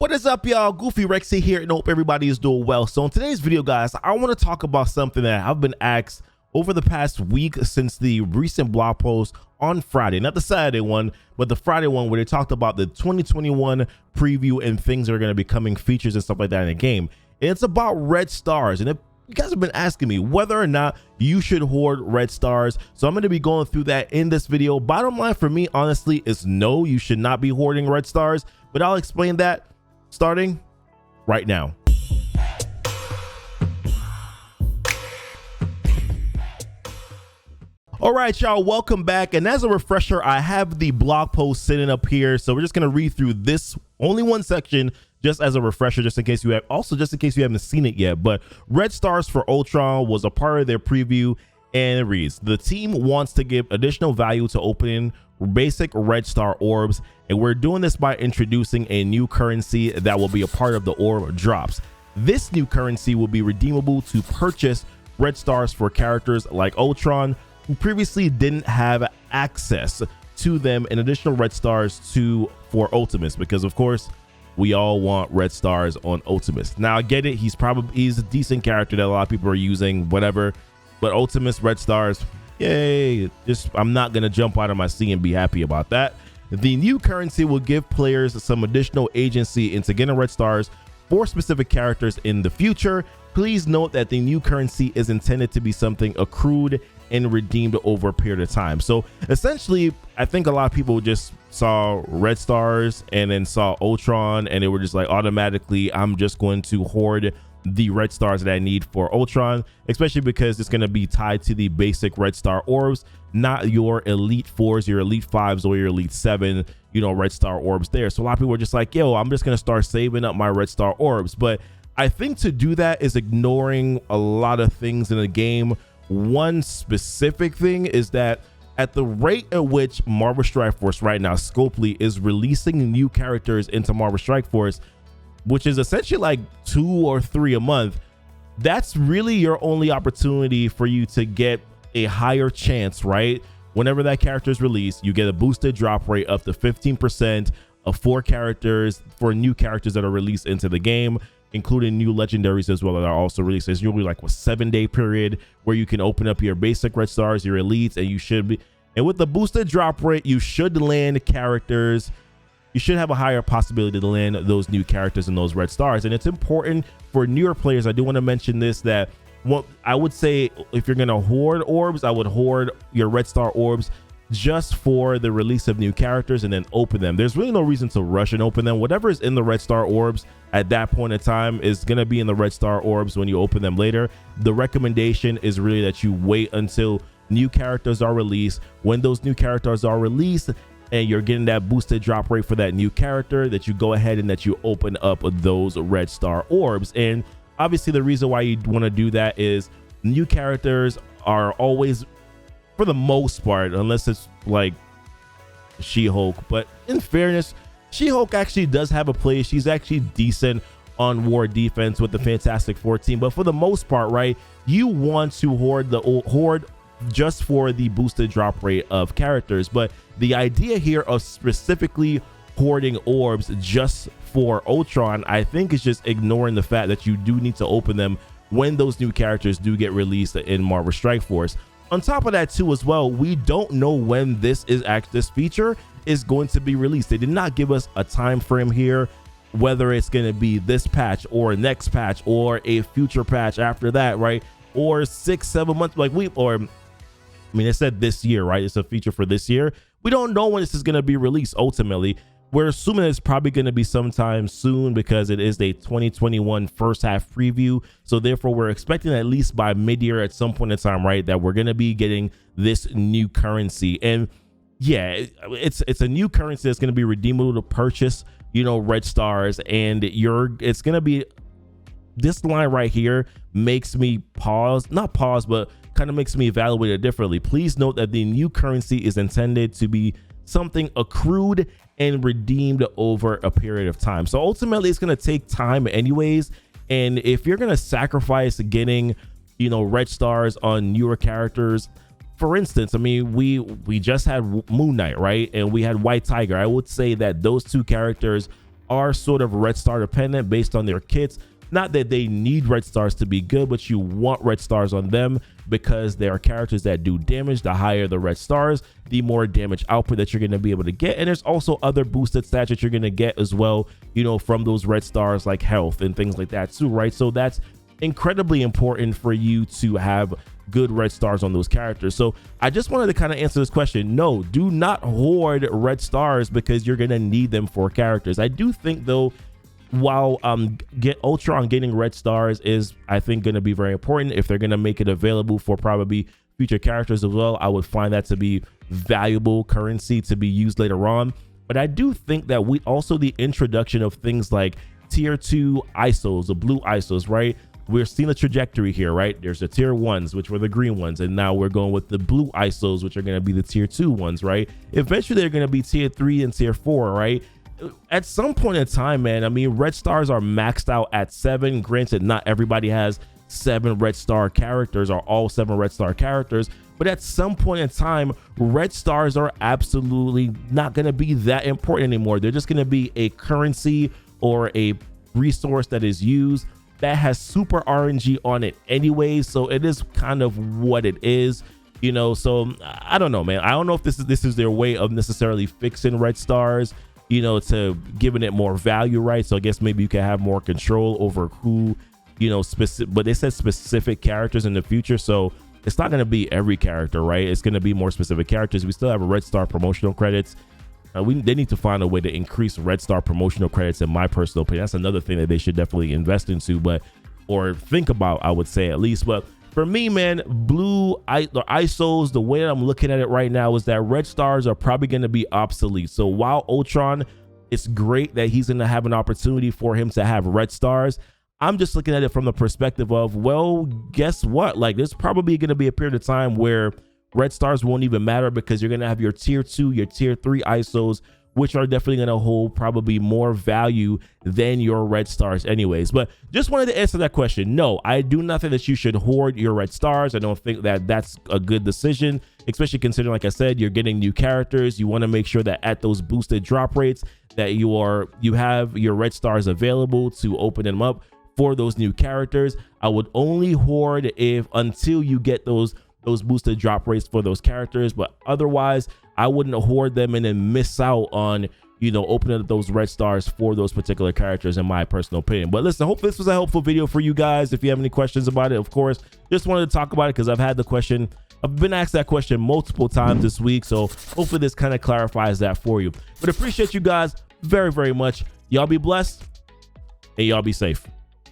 What is up, y'all? Goofy Rexy here, and hope everybody is doing well. So in today's video, guys, I want to talk about something that I've been asked over the past week since the recent blog post on Friday, not the Saturday one, but the Friday one where they talked about the 2021 preview and things that are going to be coming, features and stuff like that in the game. And it's about red stars. And you guys have been asking me whether or not you should hoard red stars. So I'm going to be going through that in this video. Bottom line for me, honestly, is no, you should not be hoarding red stars, but I'll explain that starting right now. All right, y'all, welcome back. And as a refresher, I have the blog post sitting up here. So we're just going to read through this only one section just as a refresher, just in case you haven't seen it yet. But red stars for Ultron was a part of their preview, and it reads, the team wants to give additional value to opening basic Red Star Orbs, and we're doing this by introducing a new currency that will be a part of the orb drops. This new currency will be redeemable to purchase red stars for characters like Ultron, who previously didn't have access to them, and additional red stars for Ultimates, because of course we all want red stars on Ultimates. Now I get it, he's a decent character that a lot of people are using, whatever, but Ultimates red stars, yay. I'm not gonna jump out of my seat and be happy about that. The new currency will give players some additional agency into getting red stars for specific characters in the future. Please note that the new currency is intended to be something accrued and redeemed over a period of time. So essentially, I think a lot of people just saw red stars and then saw Ultron, and they were just like, automatically, I'm just going to hoard the red stars that I need for Ultron, especially because it's going to be tied to the basic red star orbs, not your elite 4s, your elite 5s, or your elite 7, red star orbs there. So a lot of people are just like, yo, I'm just going to start saving up my red star orbs. But I think to do that is ignoring a lot of things in the game. One specific thing is that at the rate at which Marvel Strike Force right now, Scopely, is releasing new characters into Marvel Strike Force, which is essentially like 2 or 3 a month, that's really your only opportunity for you to get a higher chance, right? Whenever that character is released, you get a boosted drop rate up to 15% of 4 new characters that are released into the game, including new legendaries as well that are also released. There's usually like a 7-day period where you can open up your basic red stars, your elites, and with the boosted drop rate, you should land characters. You should have a higher possibility to land those new characters and those red stars. And it's important for newer players. I do want to mention this, that what I would say, if you're going to hoard orbs, I would hoard your red star orbs just for the release of new characters and then open them. There's really no reason to rush and open them. Whatever is in the red star orbs at that point in time is going to be in the red star orbs when you open them later. The recommendation is really that you wait until new characters are released. When those new characters are released and you're getting that boosted drop rate for that new character, that you go ahead and that you open up those red star orbs. And obviously the reason why you want to do that is new characters are always, for the most part, unless it's like She-Hulk, but in fairness, She-Hulk actually does have a place. She's actually decent on war defense with the Fantastic Four team, but for the most part, right, you want to hoard just for the boosted drop rate of characters. But the idea here of specifically hoarding orbs just for Ultron, I think, is just ignoring the fact that you do need to open them when those new characters do get released in Marvel Strike Force. On top of that too, as well, we don't know when this feature is going to be released. They did not give us a time frame here, whether it's going to be this patch or next patch or a future patch after that, right? Or 6-7 months, it said this year, right? It's a feature for this year. We don't know when this is going to be released. Ultimately, we're assuming it's probably going to be sometime soon because it is a 2021 first half preview. So therefore, we're expecting at least by mid-year at some point in time, right, that we're going to be getting this new currency. And yeah, it's a new currency that's going to be redeemable to purchase, red stars. And it's going to be, this line right here makes me not pause, but kind of makes me evaluate it differently. Please note that the new currency is intended to be something accrued and redeemed over a period of time. So ultimately, it's going to take time anyways. And if you're going to sacrifice getting, red stars on newer characters, for instance, we just had Moon Knight, right? And we had White Tiger. I would say that those two characters are sort of Red Star dependent based on their kits. Not that they need Red Stars to be good, but you want Red Stars on them because they are characters that do damage. The higher the Red Stars, the more damage output that you're going to be able to get. And there's also other boosted stats that you're going to get as well, you know, from those Red Stars, like health and things like that too, right? So that's incredibly important for you to have good Red Stars on those characters. So I just wanted to kind of answer this question. No, do not hoard Red Stars because you're going to need them for characters. I do think though, while Ultron getting Red Stars is, I think, going to be very important, if they're going to make it available for probably future characters as well, I would find that to be valuable currency to be used later on. But I do think that the introduction of things like tier 2 ISOs, the blue ISOs, right? We're seeing a trajectory here, right? There's the tier 1s, which were the green ones, and now we're going with the blue ISOs, which are going to be the tier 2 ones, right? Eventually they're going to be tier 3 and tier 4, right? At some point in time, man, I mean, Red Stars are maxed out at 7. Granted, not everybody has 7 Red Star characters or all 7 Red Star characters, but at some point in time, Red Stars are absolutely not going to be that important anymore. They're just going to be a currency or a resource that is used that has super RNG on it anyway, so it is kind of what it is, you know. So I don't know, man. I don't know if this is their way of necessarily fixing Red Stars, you know, to giving it more value, right? So I guess maybe you can have more control over who, you know, specific, but they said specific characters in the future, so it's not going to be every character, right? It's going to be more specific characters. We still have a Red Star promotional credits. They need to find a way to increase Red Star promotional credits, in my personal opinion. That's another thing that they should definitely invest into, or think about, I would say, at least. But for me, man, the ISOs, the way I'm looking at it right now is that Red Stars are probably going to be obsolete. So while Ultron, it's great that he's going to have an opportunity for him to have Red Stars, I'm just looking at it from the perspective of, well, guess what? Like, there's probably going to be a period of time where Red Stars won't even matter because you're going to have your tier 2, your tier 3 ISOs, which are definitely going to hold probably more value than your Red Stars anyways. But just wanted to answer that question. No, I do not think that you should hoard your Red Stars. I don't think that that's a good decision, especially considering, like I said, you're getting new characters. You want to make sure that at those boosted drop rates that you have your Red Stars available to open them up for those new characters. I would only hoard until you get those boosted drop rates for those characters, but otherwise I wouldn't hoard them and then miss out on, you know, opening up those Red Stars for those particular characters, in my personal opinion. But listen, hope this was a helpful video for you guys. If you have any questions about it, of course, just wanted to talk about it because I've been asked that question multiple times this week, so hopefully this kind of clarifies that for you. But appreciate you guys very, very much. Y'all be blessed and y'all be safe.